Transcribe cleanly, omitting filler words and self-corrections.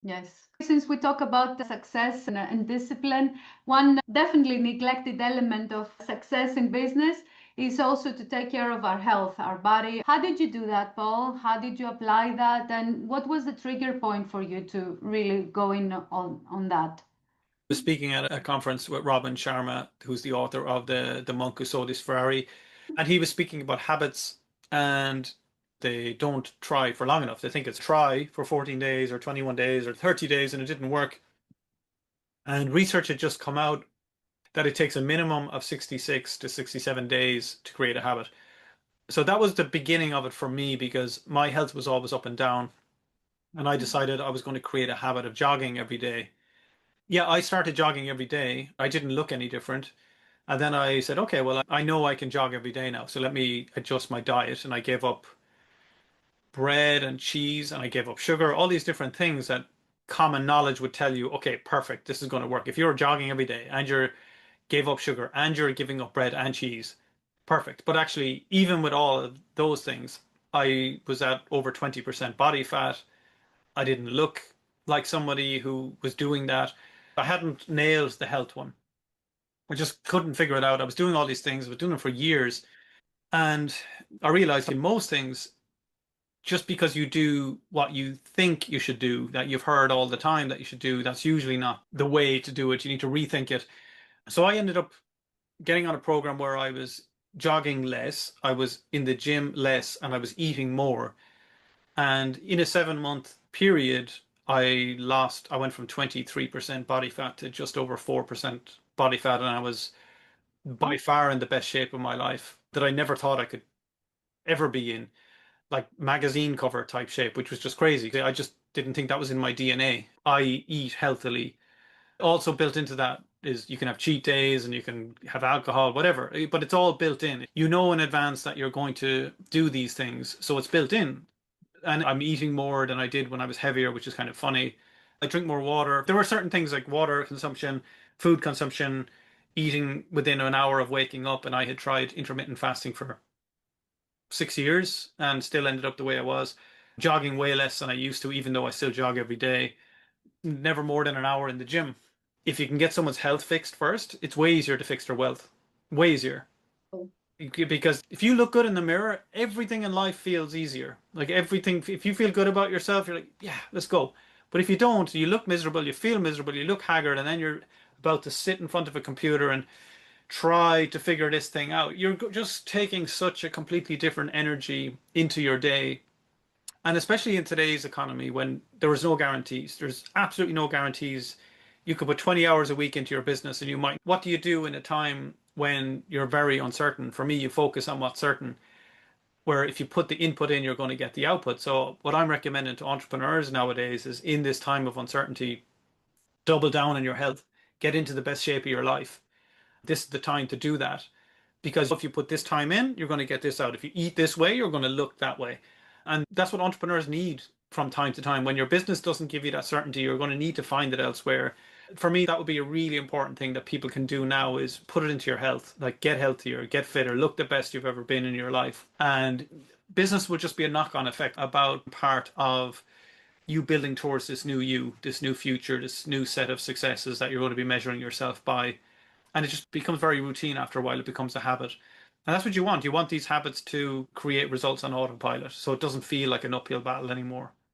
Yes. Since we talk about the success and discipline, one definitely neglected element of success in business is also to take care of our health, our body. How did you do that, Paul? How did you apply that? And what was the trigger point for you to really go in on that? Was speaking at a conference with Robin Sharma, who's the author of the Monk Who Sold His Ferrari, and he was speaking about habits, and they don't try for long enough. They think it's try for 14 days or 21 days or 30 days and it didn't work. And research had just come out that it takes a minimum of 66 to 67 days to create a habit. So that was the beginning of it for me because my health was always up and down. And I decided I was going to create a habit of jogging every day. Yeah, I started jogging every day. I didn't look any different. And then I said, okay, well, I know I can jog every day now. So let me adjust my diet. And I gave up bread and cheese and I gave up sugar, all these different things that common knowledge would tell you, okay, perfect, this is going to work. If you're jogging every day and you're gave up sugar and you're giving up bread and cheese, perfect. But actually, even with all of those things, I was at over 20% body fat. I didn't look like somebody who was doing that. I hadn't nailed the health one. I just couldn't figure it out. I was doing all these things, I was doing them for years. And I realized in most things, just because you do what you think you should do, that you've heard all the time that you should do, that's usually not the way to do it. You need to rethink it. So I ended up getting on a program where I was jogging less, I was in the gym less, and I was eating more. And in a 7 month period, I went from 23% body fat to just over 4% body fat. And I was by far in the best shape of my life that I never thought I could ever be in, like magazine cover type shape, which was just crazy. I just didn't think that was in my DNA. I eat healthily. Also built into that is you can have cheat days and you can have alcohol, whatever, but it's all built in. You know in advance that you're going to do these things, so it's built in. And I'm eating more than I did when I was heavier, which is kind of funny. I drink more water. There were certain things like water consumption, food consumption, eating within an hour of waking up, and I had tried intermittent fasting for 6 years and still ended up the way I was. Jogging way less than I used to, even though I still jog every day. Never more than an hour in the gym. If you can get someone's health fixed first, it's way easier to fix their wealth. Way easier. Because if you look good in the mirror, everything in life feels easier. Like everything, if you feel good about yourself, you're like, yeah, let's go. But if you don't, you look miserable, you feel miserable, you look haggard, and then you're about to sit in front of a computer and try to figure this thing out. You're just taking such a completely different energy into your day. And especially in today's economy when there is no guarantees, there's absolutely no guarantees. You could put 20 hours a week into your business and you might, what do you do in a time when you're very uncertain? For me, you focus on what's certain, where if you put the input in, you're going to get the output. So what I'm recommending to entrepreneurs nowadays is in this time of uncertainty, double down on your health, get into the best shape of your life. This is the time to do that. Because if you put this time in, you're going to get this out. If you eat this way, you're going to look that way. And that's what entrepreneurs need from time to time. When your business doesn't give you that certainty, you're going to need to find it elsewhere. For me, that would be a really important thing that people can do now is put it into your health. Like get healthier, get fitter, look the best you've ever been in your life. And business would just be a knock-on effect about part of you building towards this new you, this new future, this new set of successes that you're going to be measuring yourself by. And it just becomes very routine after a while. It becomes a habit. And that's what you want. You want these habits to create results on autopilot so it doesn't feel like an uphill battle anymore.